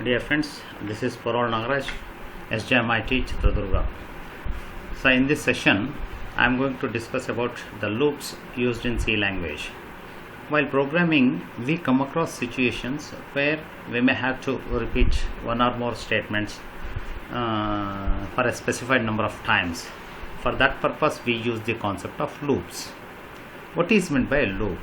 Dear friends, this is Parol Nagaraj, SJMIT Chitradurga. So in this session, I am going to discuss about the loops used in C language. While programming, we come across situations where we may have to repeat one or more statements for a specified number of times. For that purpose, we use the concept of loops. What is meant by a loop?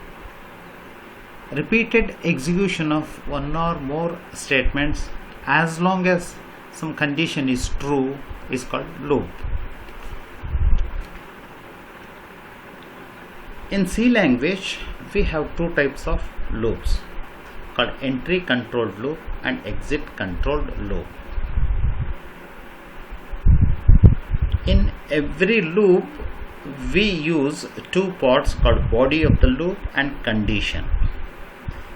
Repeated execution of one or more statements as long as some condition is true is called loop. In C language, we have two types of loops called entry controlled loop and exit controlled loop. In every loop, we use two parts called body of the loop and condition.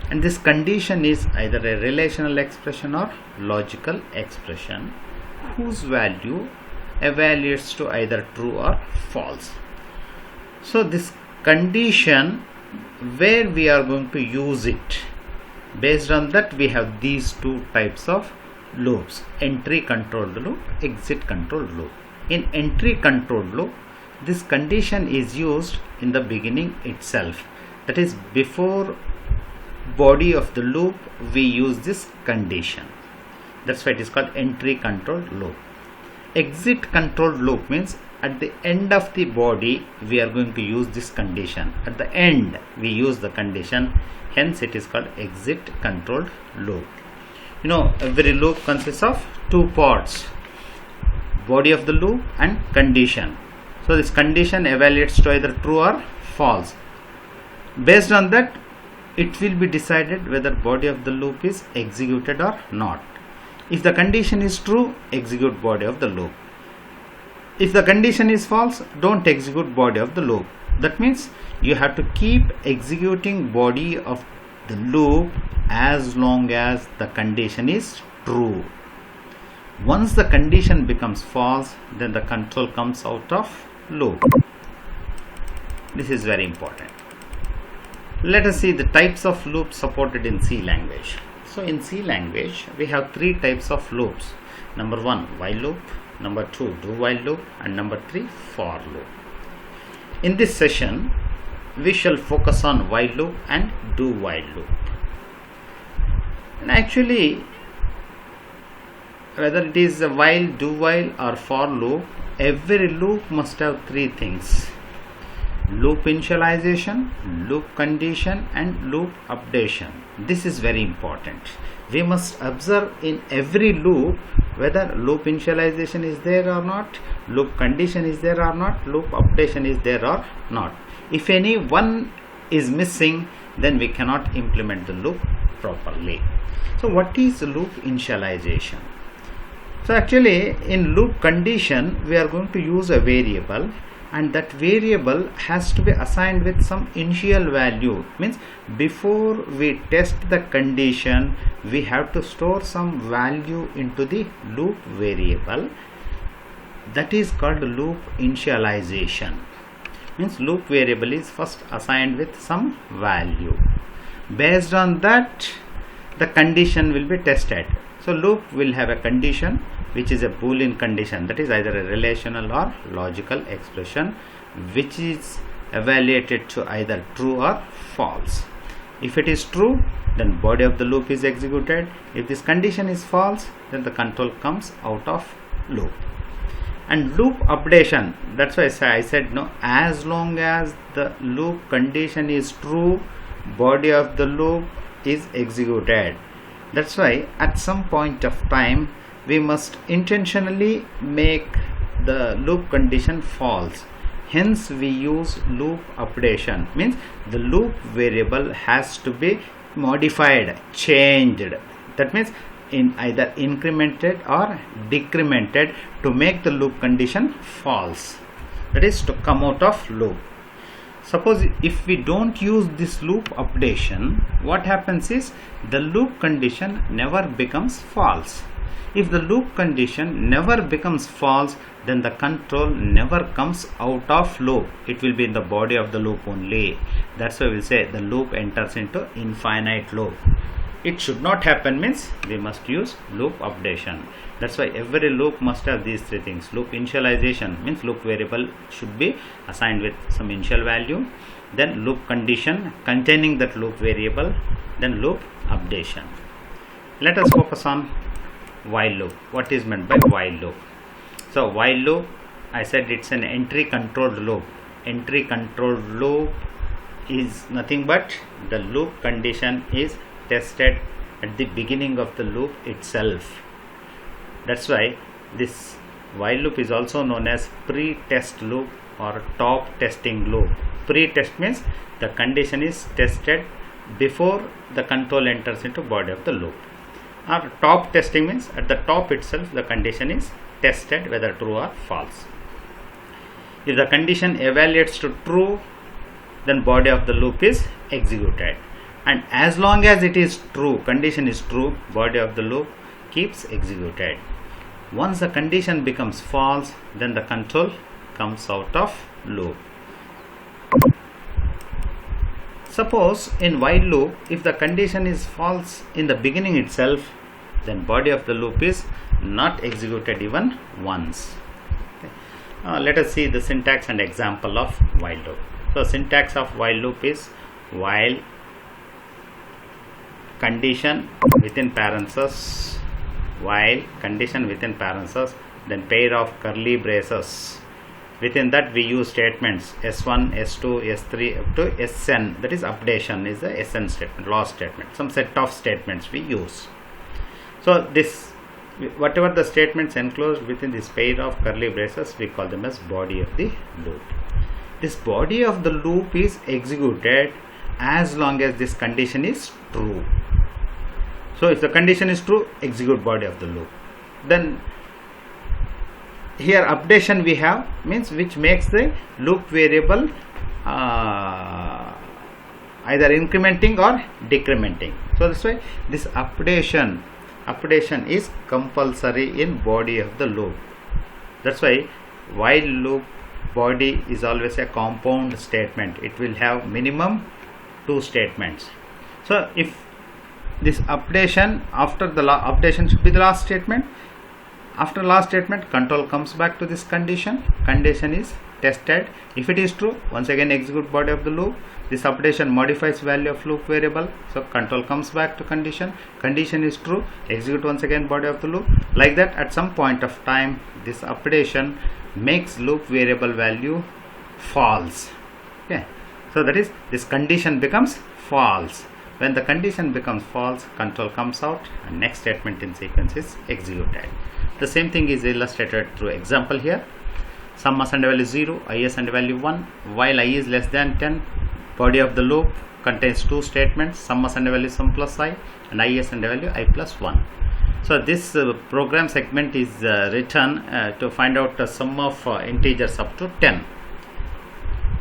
And this condition is either a relational expression or logical expression whose value evaluates to either true or false. So this condition, where we are going to use it, based on that we have these two types of loops: entry controlled loop, exit controlled loop. In entry controlled loop, this condition is used in the beginning itself, that is before body of the loop we use this condition. That's why it is called entry controlled loop. Exit controlled loop means at the end of the body we are going to use this condition. At the end we use the condition, hence it is called exit controlled loop. You know, every loop consists of two parts: body of the loop and condition. So this condition evaluates to either true or false. Based on that, it will be decided whether body of the loop is executed or not. If the condition is true, execute body of the loop. If the condition is false, don't execute body of the loop. That means you have to keep executing body of the loop as long as the condition is true. Once the condition becomes false, then the control comes out of loop. This is very important. Let us see the types of loops supported in C language. So in C language, we have three types of loops. Number one, while loop. Number two, do while loop. And number three, for loop. In this session, we shall focus on while loop and do while loop. And actually, whether it is a while, do while or for loop, every loop must have three things: loop initialization, loop condition and loop updation. This is very important. We must observe in every loop whether loop initialization is there or not, loop condition is there or not, loop updation is there or not. If any one is missing, then we cannot implement the loop properly. So what is loop initialization? So actually in loop condition we are going to use a variable, and that variable has to be assigned with some initial value. Means before we test the condition, we have to store some value into the loop variable. That is called loop initialization. Means loop variable is first assigned with some value. Based on that, the condition will be tested. So loop will have a condition which is a Boolean condition, that is either a relational or logical expression, which is evaluated to either true or false. If it is true, then body of the loop is executed. If this condition is false, then the control comes out of loop. And loop updation, that's why I said no, as long as the loop condition is true, body of the loop is executed. That's why at some point of time we must intentionally make the loop condition false. Hence we use loop updation. Means the loop variable has to be modified, changed. That means in either incremented or decremented to make the loop condition false. That is to come out of loop. Suppose if we don't use this loop updation, what happens is the loop condition never becomes false. If the loop condition never becomes false, then the control never comes out of loop. It will be in the body of the loop only. That's why we say the loop enters into infinite loop. it should not happen means we must use loop updation. That's why every loop must have these three things. Loop initialization means loop variable should be assigned with some initial value, then loop condition containing that loop variable, then loop updation. Let us focus on while loop. What is meant by while loop? So while loop, I said it's an entry controlled loop. Entry controlled loop is nothing but the loop condition is tested at the beginning of the loop itself. That's why this while loop is also known as pre-test loop or top testing loop. Pre-test means the condition is tested before the control enters into body of the loop. Or top testing means at the top itself the condition is tested whether true or false. If the condition evaluates to true, then body of the loop is executed, and as long as it is true, condition is true, body of the loop keeps executed. Once the condition becomes false, then the control comes out of loop. Suppose in while loop, if the condition is false in the beginning itself, then body of the loop is not executed even once. Let us see the syntax and example of while loop. So syntax of while loop is while condition within parentheses, while condition within parentheses, then pair of curly braces. Within that we use statements S1, S2, S3 up to Sn, that is updation is the Sn statement, loss statement, some set of statements we use. So this, whatever the statements enclosed within this pair of curly braces, we call them as body of the loop. This body of the loop is executed as long as this condition is true. So if the condition is true, execute body of the loop. Then here updation we have means which makes the loop variable either incrementing or decrementing. So that's why this updation is compulsory in body of the loop. That's why while loop body is always a compound statement. It will have minimum 2 statements. So if this updation, after the updation should be the last statement. After last statement, control comes back to this condition. Condition is tested. If it is true, once again execute body of the loop. This updation modifies value of loop variable. So control comes back to condition. Condition is true, execute once again body of the loop. Like that, at some point of time, this updation makes loop variable value false. Okay. So that is, this condition becomes false. When the condition becomes false, control comes out and next statement in sequence is executed. The same thing is illustrated through example here. Sum must under value 0, is under value 1, while I is less than 10, body of the loop contains 2 statements, sum must under value sum plus I and I is under value I plus 1. So this program segment is written to find out the sum of integers up to 10.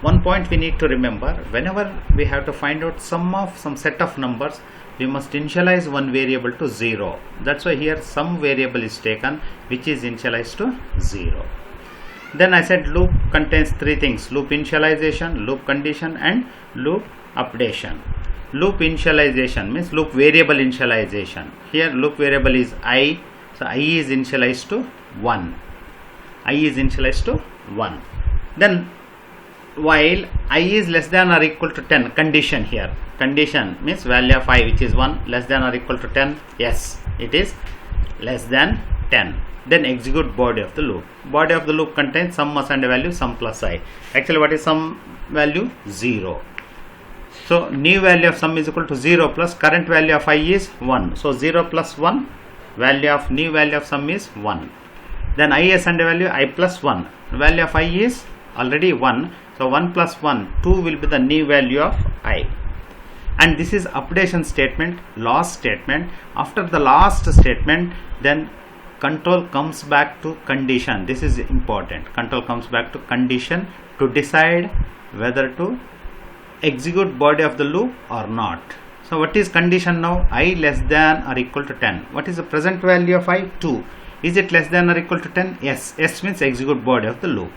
One point we need to remember, whenever we have to find out sum of some set of numbers, we must initialize one variable to 0. That's why here some variable is taken which is initialized to 0. Then I said loop contains 3 things: loop initialization, loop condition and loop updation. Loop initialization means loop variable initialization. Here loop variable is I, so I is initialized to 1. I is initialized to 1. Then while I is less than or equal to 10, condition here. Condition means value of I which is 1 less than or equal to 10. Yes, it is less than 10. Then execute body of the loop. Body of the loop contains sum must under value sum plus I. Actually what is sum value? 0. So new value of sum is equal to 0 plus current value of I is 1. So 0 plus 1, value of new value of sum is 1. Then I is under value I plus 1. Value of I is already 1. So 1 plus 1, 2 will be the new value of I. And this is updation statement, last statement. After the last statement, then control comes back to condition. This is important. Control comes back to condition to decide whether to execute body of the loop or not. So what is condition now? I less than or equal to 10. What is the present value of I? 2. Is it less than or equal to 10? Yes. S means execute body of the loop.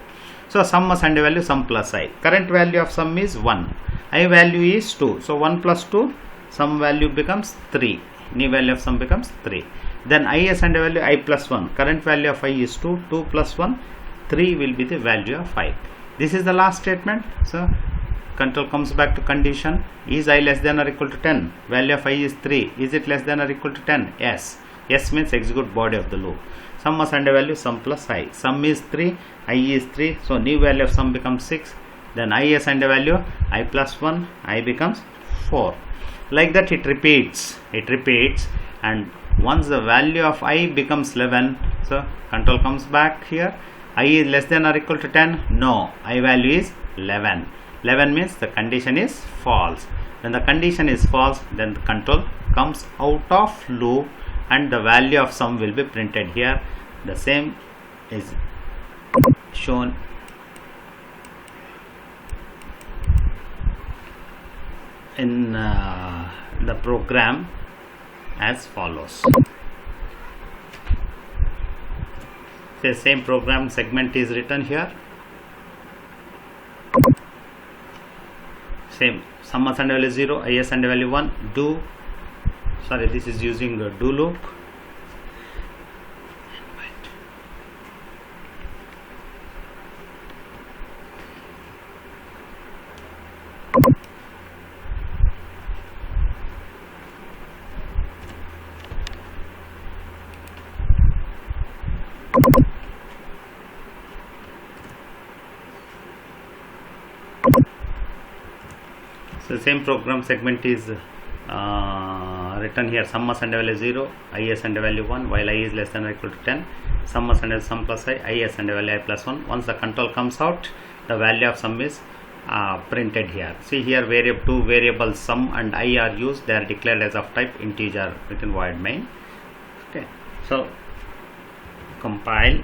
So sum must under value sum plus I. Current value of sum is 1. I value is 2. So 1 plus 2, sum value becomes 3, new value of sum becomes 3. Then I as and value I plus 1, current value of I is 2, 2 plus 1, 3 will be the value of I. This is the last statement. So control comes back to condition, is I less than or equal to 10, value of I is 3, is it less than or equal to 10? Yes. Yes means execute body of the loop. Sum must and value sum plus I, sum is 3, I is 3, so new value of sum becomes 6. Then I as and value I plus 1, I becomes 4. Like that it repeats, and once the value of I becomes 11, so control comes back here, I is less than or equal to 10, no, I value is 11. 11 means the condition is false. When the condition is false, then the control comes out of loop and the value of sum will be printed here. The same is shown in the program as follows. The same program segment is written here. Same, sum must and value 0, is and value 1, do, sorry, this is using do loop. So the same program segment is written here, sum must and value 0, is and value 1, while I is less than or equal to 10, sum must and value sum plus I, is and value I plus 1. Once the control comes out, the value of sum is printed here. See here, two variables sum and I are used, they are declared as of type integer within void main. Okay, so compile.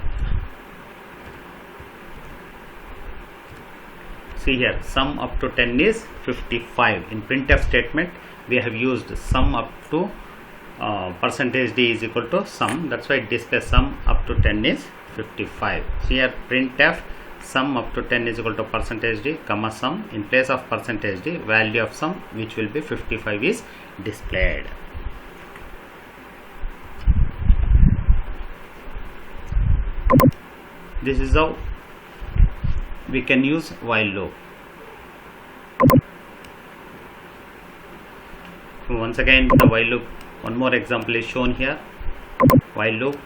See here, sum up to 10 is 55. In printf statement we have used sum up to percentage d is equal to sum, that's why it displays sum up to 10 is 55. So here printf sum up to 10 is equal to percentage d comma sum, in place of percentage d value of sum which will be 55 is displayed. This is how we can use while loop. Once again the while loop, one more example is shown here. While loop,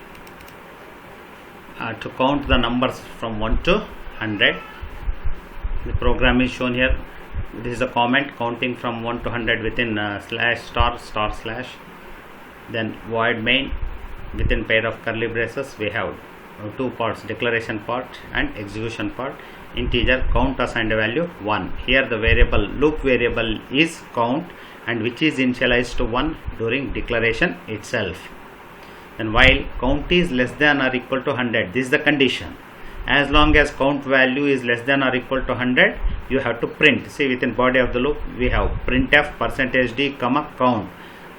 to count the numbers from 1 to 100, the program is shown here. This is a comment counting from 1 to 100 within slash star star slash, then void main within pair of curly braces. We have two parts, declaration part and execution part. Integer count assigned value 1. Here the variable loop variable is count and which is initialized to 1 during declaration itself. And while count is less than or equal to 100, this is the condition. As long as count value is less than or equal to 100, you have to print. See, within body of the loop we have printf percentage d comma count,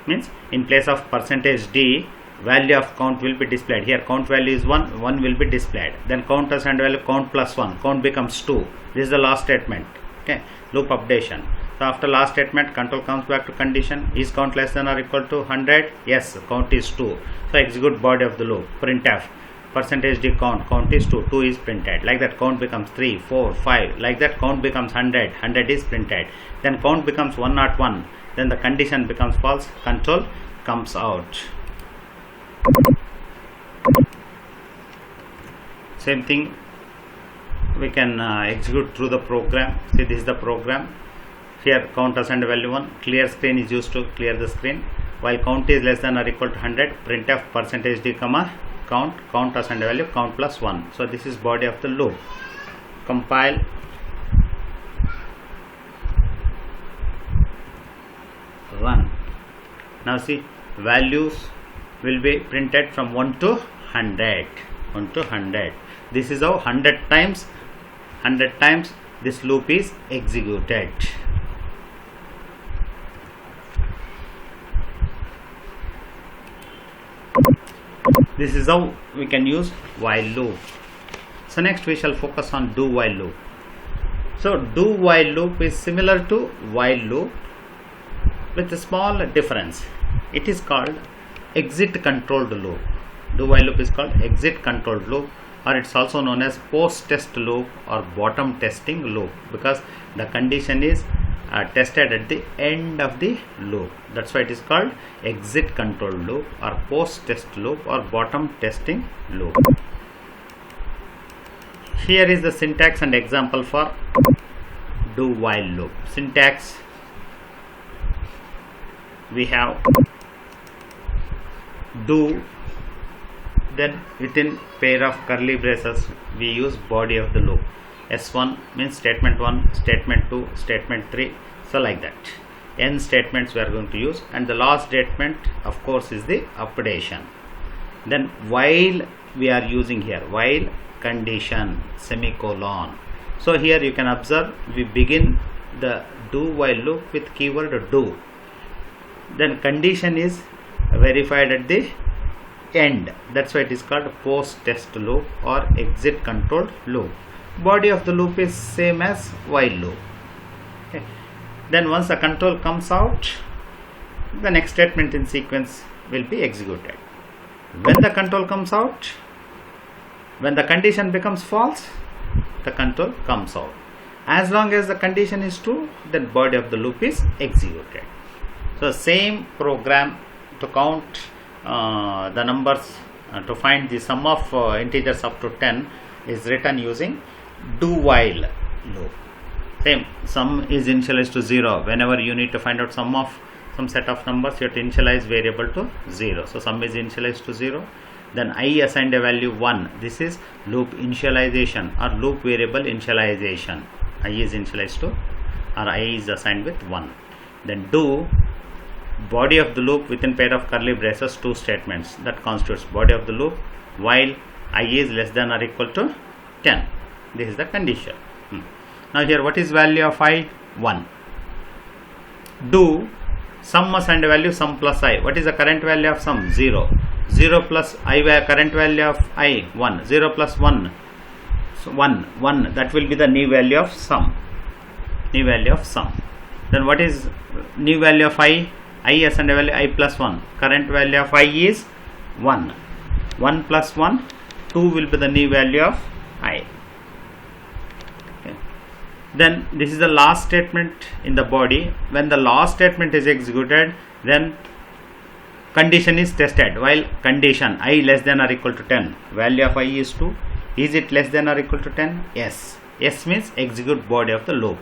means in place of percentage d value of count will be displayed. Here count value is 1, 1 will be displayed. Then count assigned value count plus 1, count becomes 2. This is the last statement. Okay, loop updation. So after last statement, control comes back to condition, is count less than or equal to 100? Yes, count is 2. So execute body of the loop, printf percentage d count, count is 2, 2 is printed. Like that count becomes 3, 4, 5. Like that count becomes 100, 100 is printed. Then count becomes 101. Then the condition becomes false, control comes out. Same thing we can execute through the program. See, this is the program. Here count assigned value 1, clear screen is used to clear the screen. While count is less than or equal to 100, printf percentage d comma count, count assigned value count plus 1. So this is body of the loop. Compile. Run. Now see, values will be printed from 1 to 100. 1 to 100. This is how 100 times this loop is executed. This is how we can use while loop. So next we shall focus on do while loop. So do while loop is similar to while loop, with a small difference. It is called exit controlled loop. Do while loop is called exit controlled loop, or it's also known as post test loop or bottom testing loop, because the condition is tested at the end of the loop. That's why it is called exit control loop or post test loop or bottom testing loop. Here is the syntax and example for do while loop. Syntax: we have do, then within pair of curly braces we use body of the loop. S1 means statement 1, statement 2, statement 3, so like that. N statements we are going to use, and the last statement of course is the updation. Then while we are using here while condition semicolon. So here you can observe we begin the do while loop with keyword do, then condition is verified at the end. That's why it is called post test loop or exit controlled loop. Body of the loop is same as while loop. Okay. Then once the control comes out, the next statement in sequence will be executed. When the control comes out, when the condition becomes false, the control comes out. As long as the condition is true, then body of the loop is executed. So same program to count the numbers to find the sum of integers up to 10 is written using do while loop. Same, sum is initialized to 0. Whenever you need to find out sum of some set of numbers, you have to initialize variable to 0. So sum is initialized to 0. Then I assigned a value 1. This is loop initialization or loop variable initialization. I is initialized to, or I is assigned with 1. Then do body of the loop within pair of curly braces, 2 statements that constitutes body of the loop while I is less than or equal to 10. This is the condition. Now here what is value of I? 1. Do sum assigned value sum plus I. What is the current value of sum? 0. 0 plus I, current value of I 1. 0 plus 1. So 1. That will be the new value of sum. New value of sum. Then what is new value of I? I assigned value I plus 1. Current value of I is 1. 1 plus 1, 2 will be the new value of I. Okay. Then this is the last statement in the body. When the last statement is executed, then condition is tested. While condition I less than or equal to 10, value of I is 2. Is it less than or equal to 10? Yes. Yes means execute body of the loop.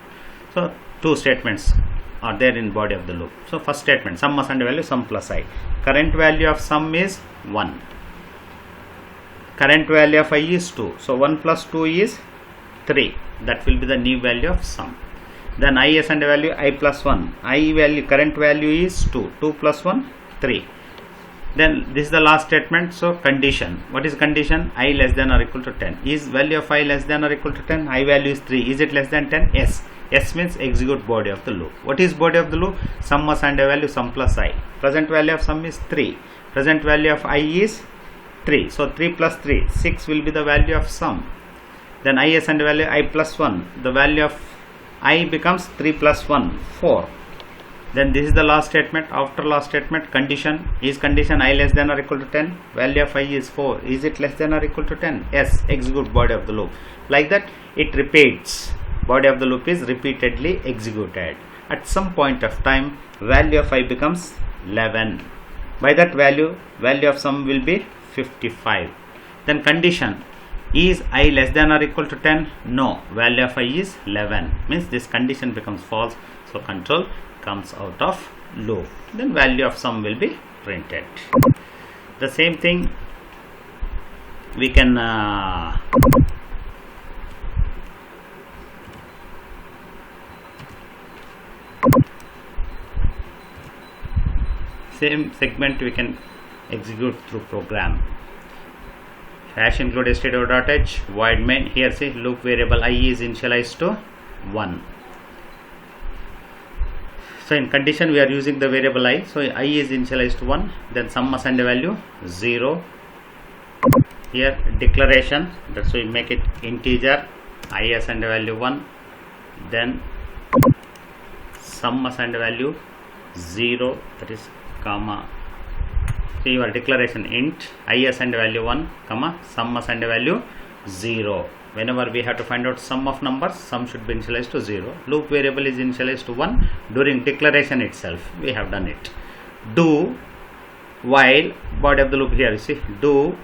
So 2 statements are there in body of the loop. So first statement, sum assigned value sum plus I. Current value of sum is 1. Current value of I is 2. So 1 plus 2 is 3. That will be the new value of sum. Then I assigned value I plus 1. I value, current value is 2. 2 plus 1, 3. Then this is the last statement. So condition. What is condition? I less than or equal to 10. Is value of I less than or equal to 10? I value is 3. Is it less than 10? Yes. S means execute body of the loop. What is body of the loop? Sum assigned value sum plus I. Present value of sum is 3. Present value of I is 3. So 3 plus 3, 6 will be the value of sum. Then I assigned value I plus 1. The value of I becomes 3 plus 1, 4. Then this is the last statement. After last statement, condition. Is condition I less than or equal to 10? Value of I is 4. Is it less than or equal to 10? Yes. Execute body of the loop. Like that it repeats. Body of the loop is repeatedly executed. At some point of time, value of I becomes 11. By that value of sum will be 55. Then condition. Is I less than or equal to 10? No. Value of I is 11. Means this condition becomes false. So control comes out of loop. Then value of sum will be printed. The same thing we can same segment we can execute through program. Hash include stdio.h void main. Here see loop variable I is initialized to 1. So in condition we are using the variable I. So I is initialized to 1. Then sum assigned value 0. Here declaration. That's why we make it integer. I assigned value 1. Then sum assigned value 0, that is comma. So your declaration int I assigned value 1, comma, sum assigned value 0. Whenever we have to find out sum of numbers, sum should be initialized to 0. Loop variable is initialized to 1 during declaration itself. We have done it. Do while, body of the loop here, you see, do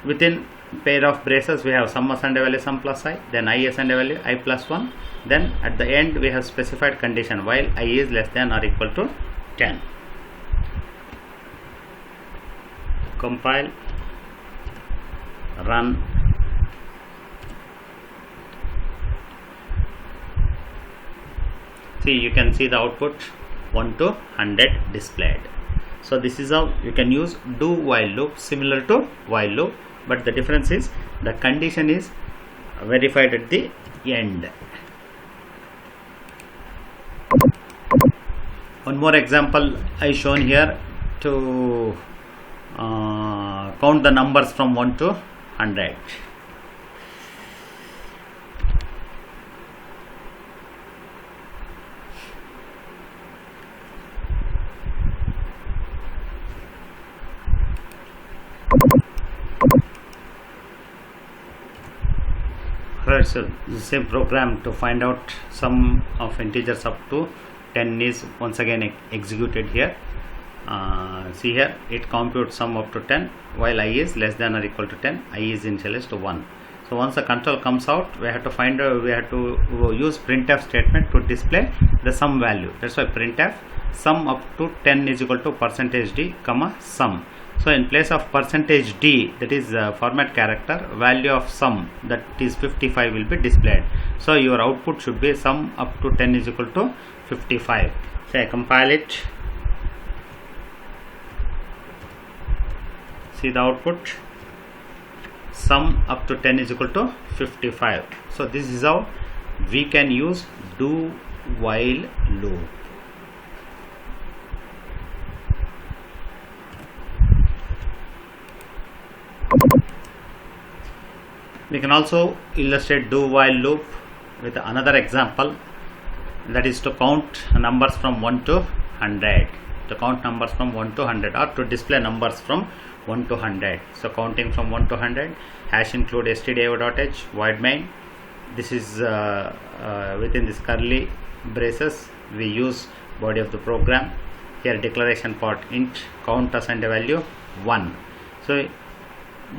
within pair of braces we have sum assigned value sum plus I, then I assigned value I plus 1, then at the end we have specified condition while I is less than or equal to 10. Compile, run. See, you can see the output 1 to 100 displayed. So this is how you can use do while loop similar to while loop, but the difference is the condition is verified at the end. One more example I shown here to count the numbers from 1 to 100. So the same program to find out sum of integers up to 10 is once again executed here. See here, it computes sum up to 10 while I is less than or equal to 10, I is initialized to 1. So once the control comes out, we have to find we have to use printf statement to display the sum value. That's why printf sum up to 10 is equal to %d comma sum. So in place of %d, that is format character, value of sum, that is 55, will be displayed. So your output should be sum up to 10 is equal to 55. So I compile it. See the output, sum up to 10 is equal to 55. So this is how we can use do while loop. We can also illustrate do while loop with another example, that is to count numbers from 1 to 100. To count numbers from 1 to 100 or to display numbers from 1 to 100. So counting from 1 to 100, hash include stdio.h void main. This is within this curly braces we use body of the program. Here declaration part int count assigned value 1. So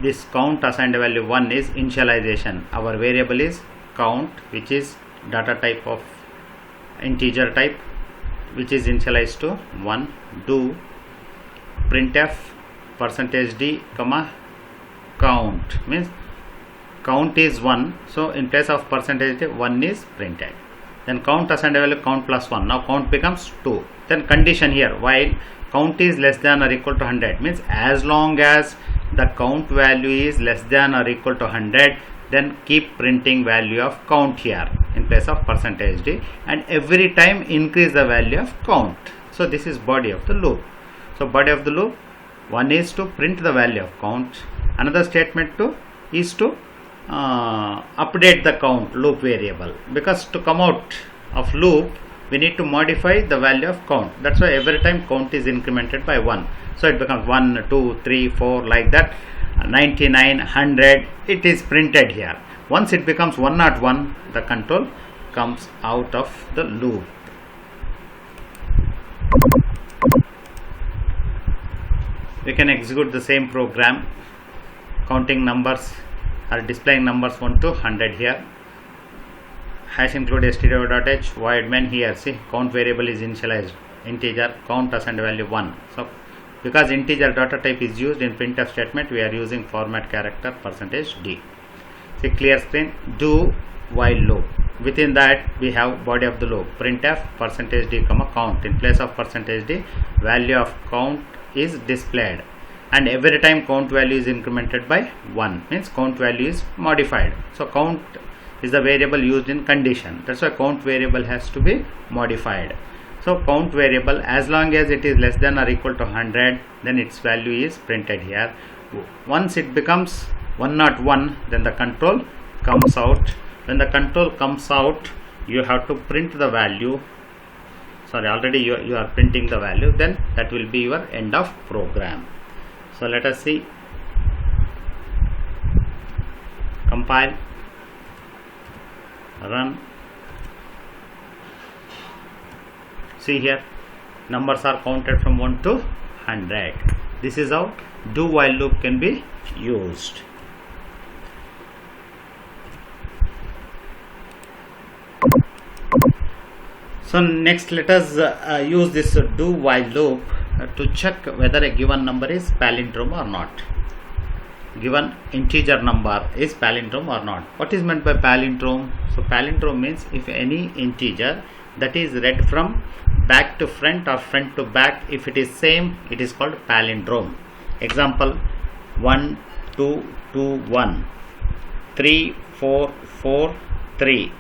this count assigned value 1 is initialization. Our variable is count, which is data type of integer type, which is initialized to 1. Do printf %d comma count, means count is 1, so in place of %d 1 is printed. Then count assigned value count plus 1, now count becomes 2. Then condition here, while count is less than or equal to 100, means as long as the count value is less than or equal to 100, then keep printing value of count here in place of %d, and every time increase the value of count. So this is body of the loop. So body of the loop, one is to print the value of count, another statement is to update the count loop variable, because to come out of loop we need to modify the value of count. That's why every time count is incremented by 1. So it becomes 1, 2, 3, 4 like that, 99, 100, it is printed here. Once it becomes 101, the control comes out of the loop. We can execute the same program, counting numbers or displaying numbers 1 to 100 here. Hash include stdio.h void main. Here see count variable is initialized integer, count assigned value 1. So because integer data type is used in printf statement, we are using format character %d. See clear screen, do while loop. Within that we have body of the loop, printf %d comma count. In place of %d, value of count is displayed, and every time count value is incremented by 1, means count value is modified. So count is the variable used in condition, that's why count variable has to be modified. So count variable, as long as it is less than or equal to 100, then its value is printed here. Once it becomes 101, then the control comes out. When the control comes out, you have to print the value sorry, already you are printing the value, then that will be your end of program. So let us see, compile, run. See here, numbers are counted from 1 to 100. This is how do while loop can be used. So next let us use this do while loop to check whether a given number is palindrome or not. Given integer number is palindrome or not. What is meant by palindrome? So palindrome means if any integer that is read from back to front or front to back, if it is same, it is called palindrome. Example, 1 2 2 1, 3 4 4 3,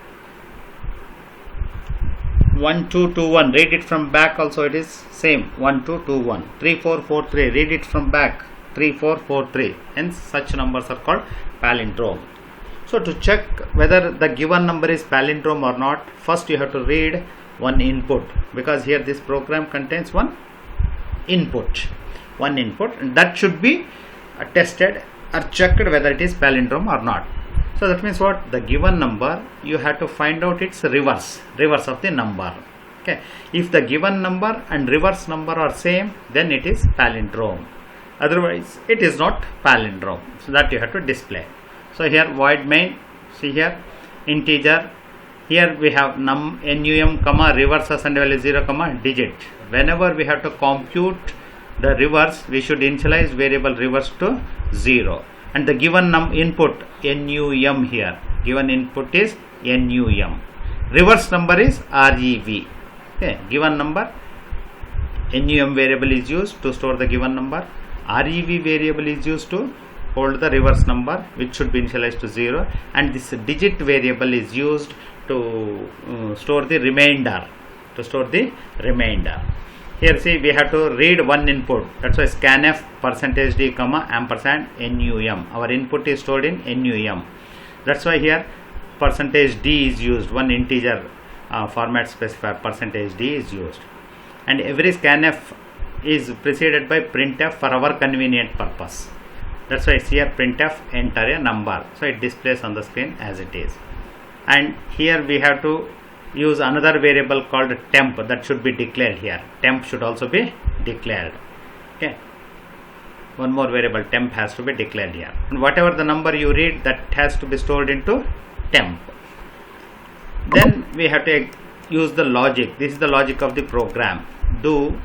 1 2 2 1, read it from back also it is same, 1 2 2 1, 3 4 4 3, read it from back, 3 4 4 3, hence such numbers are called palindrome. So to check whether the given number is palindrome or not, first you have to read one input, because here this program contains one input, and that should be tested or checked whether it is palindrome or not. So that means what? The given number, you have to find out its reverse of the number. Okay, if the given number and reverse number are same, then it is palindrome, otherwise it is not palindrome. So that you have to display. So here void main, see here integer, here we have num comma reverse assembly value 0 comma digit. Whenever we have to compute the reverse, we should initialize variable reverse to 0, and the given input num here, given input is num, reverse number is rev. Okay, given number, num variable is used to store the given number, rev variable is used to hold the reverse number which should be initialized to 0, and this digit variable is used to store the remainder, Here see, we have to read one input, that's why scanf %d comma ampersand num, our input is stored in num, that's why here %d is used, one integer format specifier %d is used, and every scanf is preceded by printf for our convenient purpose. That's why it's here printf enter a number, so it displays on the screen as it is. And here we have to use another variable called temp, that should be declared here. Temp should also be declared. Okay, one more variable temp has to be declared here, and whatever the number you read, that has to be stored into temp. Then we have to use the logic. This is the logic of the program. Do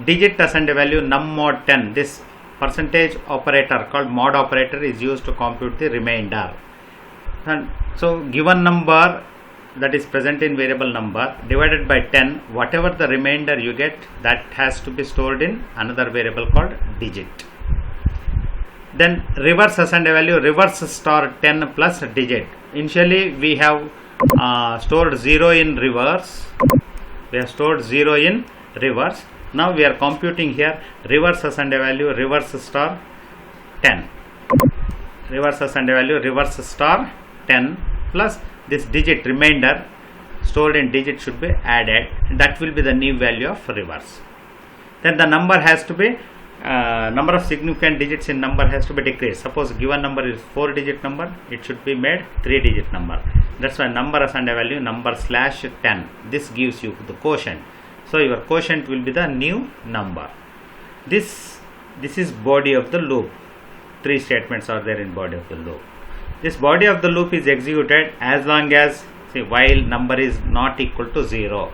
digit assembly value num mod 10, this percentage operator called mod operator is used to compute the remainder. And so given number that is present in variable number divided by 10, whatever the remainder you get, that has to be stored in another variable called digit. Then reverse assembly value, reverse star 10 plus digit. Initially we have stored 0 in reverse, now we are computing here reverse assembly value reverse star 10, reverse assembly value reverse star 10 plus this digit remainder stored in digit should be added, that will be the new value of reverse. Then the number has to be number of significant digits in number has to be decreased. Suppose given number is 4 digit number, it should be made 3 digit number. That's why number assembly value number /10, this gives you the quotient. So your quotient will be the new number. This is body of the loop. 3 statements are there in body of the loop. This body of the loop is executed as long as, say, while number is not equal to 0.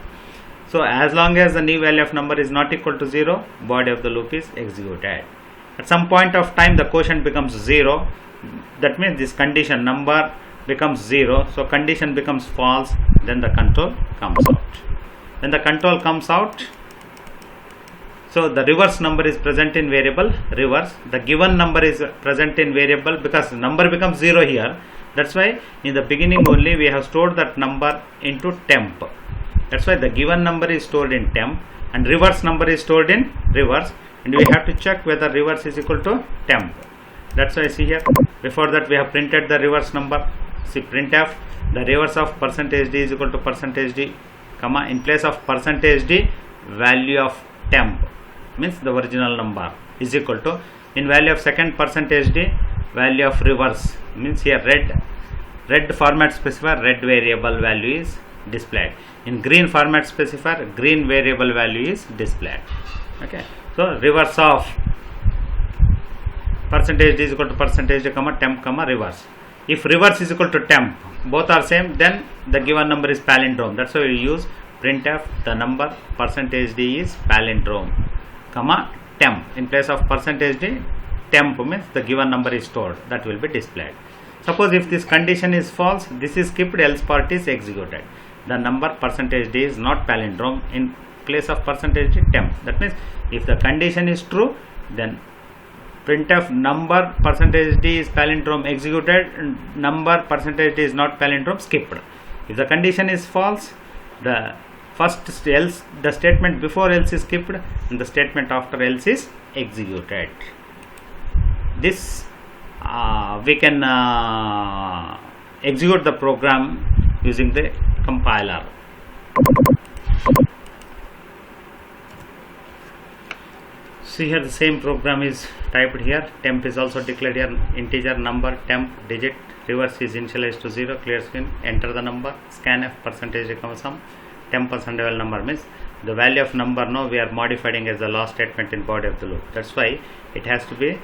So as long as the new value of number is not equal to 0, body of the loop is executed. At some point of time the quotient becomes 0, that means this condition number becomes 0, so condition becomes false, then the control comes out. When the control comes out, so the reverse number is present in variable reverse, the given number is present in variable, because number becomes 0 here, that's why in the beginning only we have stored that number into temp. That's why the given number is stored in temp and reverse number is stored in reverse, and we have to check whether reverse is equal to temp. That's why see here, before that we have printed the reverse number. See printf, the reverse of %d is equal to %d comma, in place of percentage d, value of temp, means the original number, is equal to, in value of second percentage d, value of reverse, means here red format specifier, red variable value is displayed. In green format specifier, green variable value is displayed. Okay, so reverse of percentage d is equal to percentage d, comma, temp, comma, reverse. If reverse is equal to temp, both are same, then the given number is palindrome. That's why we use printf, the number percentage d is palindrome, comma, temp. In place of percentage d, temp means the given number is stored, that will be displayed. Suppose if this condition is false, this is skipped, else part is executed. The number percentage d is not palindrome, in place of percentage d, temp. That means if the condition is true, then printf number percentage d is palindrome executed, number percentage d is not palindrome skipped. If the condition is false, the first else, the statement before else is skipped and the statement after else is executed. This we can execute the program using the compiler. See here, the same program is typed here. Temp is also declared here, integer, number, temp, digit, reverse is initialized to 0, clear screen, enter the number, scanf, percentage, comma, sum, temp percent level number, means the value of number now we are modifying as the last statement in body of the loop. That's why it has to be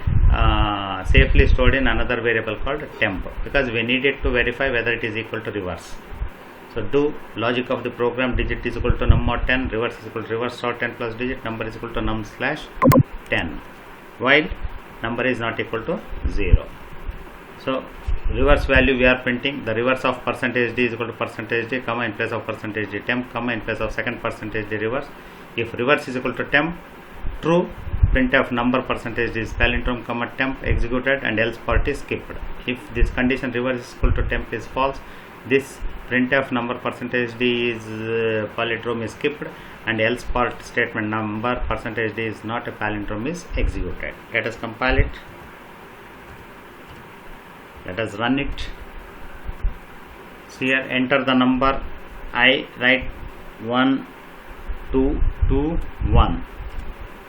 safely stored in another variable called temp, because we need it to verify whether it is equal to reverse. So do logic of the program, digit is equal to num mod 10, reverse is equal to reverse sort 10 plus digit, number is equal to num slash 10, while number is not equal to 0. So reverse value we are printing, the reverse of percentage d is equal to percentage d, comma, in place of percentage d, temp, comma, in place of second percentage d, reverse. If reverse is equal to temp, true, printf number percentage d is palindrome, comma, temp, executed, and else part is skipped. If this condition reverse is equal to temp is false, this printf number percentage d is palindrome is skipped, and else part statement number percentage d is not a palindrome is executed. Let us compile it. Let us run it. See here, enter the number. I write 1 2 2 1.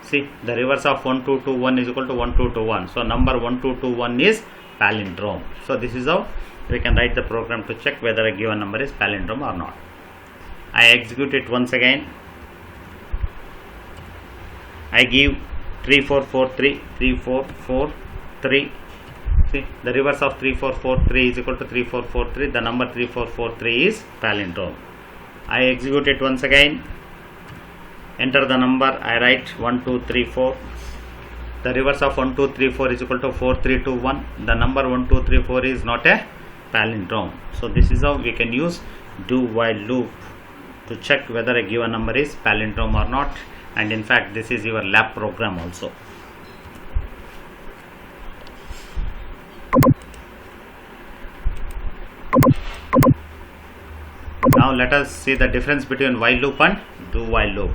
See, the reverse of 1 2 2 1 is equal to 1 2 2 1. So number 1 2 2 1 is palindrome. So this is how we can write the program to check whether a given number is palindrome or not. I execute it once again. I give 3443 3443. See, the reverse of 3443 is equal to 3443. The number 3443 is palindrome. I execute it once again. Enter the number. I write 1 2 3 4. The reverse of 1 2 3 4 is equal to 4 3 2 1. The number 1 2 3 4 is not a palindrome. So this is how we can use do while loop to check whether a given number is palindrome or not. And in fact, this is your lab program also. Now let us see the difference between while loop and do while loop.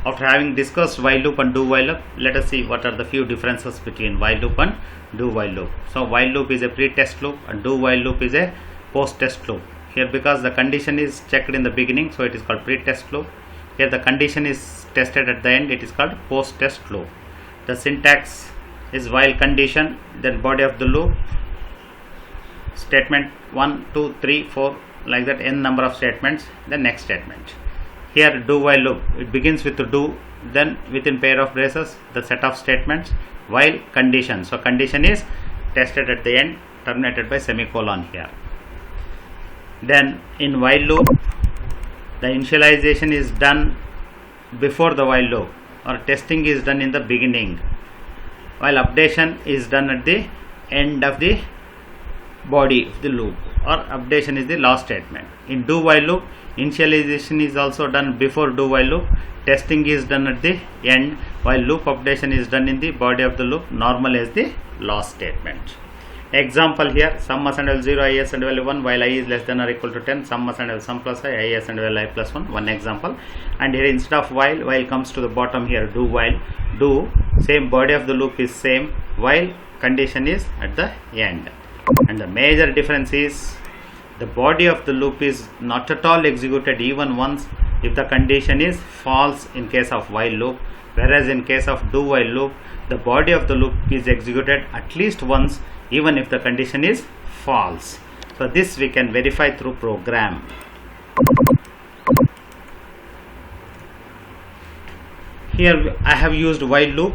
After having discussed while loop and do while loop, let us see what are the few differences between while loop and do while loop. So while loop is a pre-test loop and do while loop is a post-test loop. Here, because the condition is checked in the beginning, so it is called pre-test loop. Here the condition is tested at the end, it is called post-test loop. The syntax is while condition, then body of the loop, statement 1 2 3 4, like that, n number of statements, then next statement. Here do while loop, it begins with the do, then within pair of braces the set of statements, while condition. So condition is tested at the end, terminated by semicolon here. Then in while loop, the initialization is done before the while loop, or testing is done in the beginning, while updation is done at the end of the body of the loop, or updation is the last statement. In do while loop, initialization is also done before do while loop, testing is done at the end, while loop updation is done in the body of the loop, normal as the last statement. Example here, sum must handle 0, I s and value 1, while I is less than or equal to 10, sum must handle sum plus I s and value I plus 1, one example. And here instead of while comes to the bottom here, do while, do, same body of the loop is same, while condition is at the end. And the major difference is the body of the loop is not at all executed even once, if the condition is false in case of while loop, whereas in case of do while loop, the body of the loop is executed at least once even if the condition is false. So this we can verify through program. Here I have used while loop.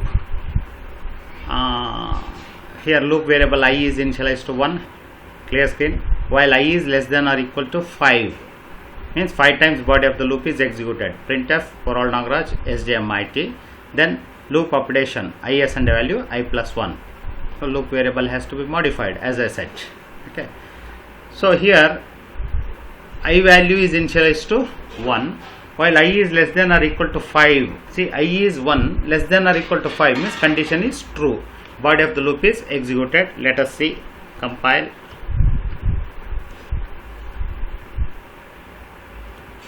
Here loop variable I is initialized to 1, clear screen, while I is less than or equal to 5, means 5 times body of the loop is executed. Printf for all Nagaraj SJMIT, then loop updation is and value I plus 1. So loop variable has to be modified as I said. Okay. So here I value is initialized to 1 while I is less than or equal to 5. See, I is 1, less than or equal to 5 means condition is true. Body of the loop is executed. Let us see. Compile.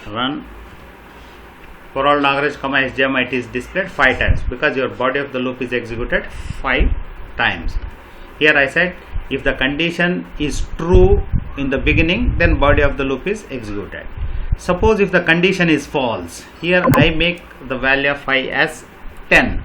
Run. For all Nagaraj, SJMIT is displayed 5 times because your body of the loop is executed 5 times. Here I said if the condition is true in the beginning, then body of the loop is executed. Suppose if the condition is false, here I make the value of I as 10.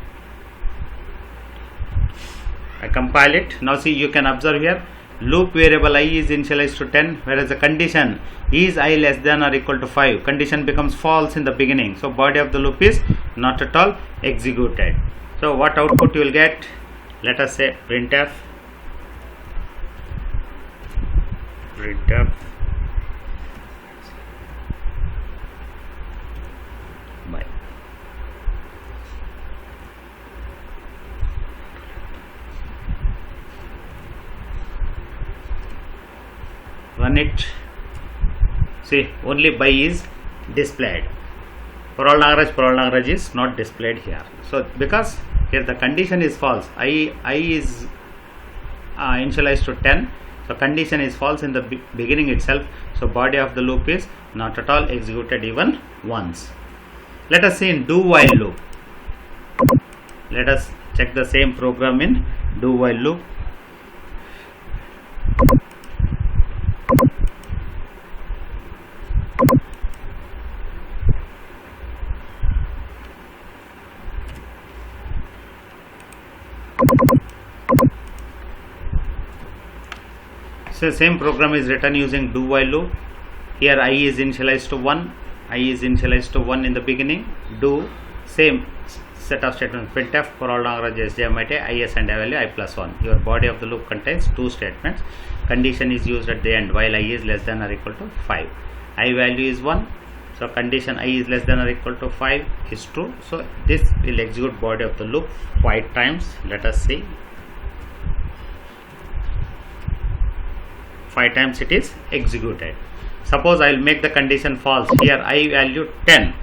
I compile it. Now see, you can observe here loop variable I is initialized to 10, whereas the condition is I less than or equal to 5. Condition becomes false in the beginning, so body of the loop is not at all executed. So what output you will get? Let us say printf by run it. See, only by is displayed. For all Nagaraj is not displayed here. So because here the condition is false, I is initialized to 10, so condition is false in the beginning itself, so body of the loop is not at all executed even once. Let us see in do while loop. Let us check the same program in do while loop. So same program is written using do while loop. Here I is initialized to 1, I is initialized to 1 in the beginning. Do same set of statements. Printf for all Nagaraj SJMIT is and value I plus 1. Your body of the loop contains 2 statements. Condition is used at the end while I is less than or equal to 5. I value is 1, so condition I is less than or equal to 5 is true. So this will execute body of the loop 5 times. Let us see. 5 times it is executed. Suppose I will make the condition false. Here I value 10.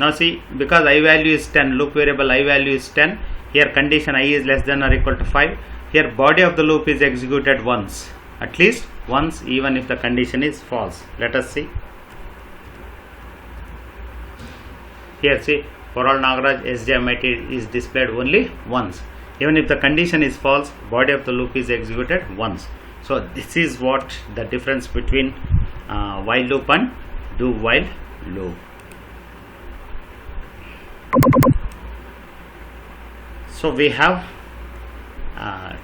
Now see, because I value is 10, loop variable I value is 10. Here condition I is less than or equal to 5. Here body of the loop is executed once, at least once, even if the condition is false. Let us see. Here see, for all Nagaraj SJMIT is displayed only once. Even if the condition is false, body of the loop is executed once. So this is what the difference between while loop and do while loop. So we have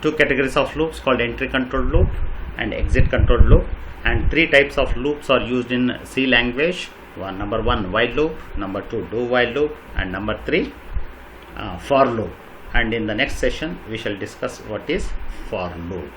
2 categories of loops called entry controlled loop and exit controlled loop, and 3 types of loops are used in C language. Number 1 while loop, number 2 do while loop, and number 3 for loop. And in the next session we shall discuss what is for loop.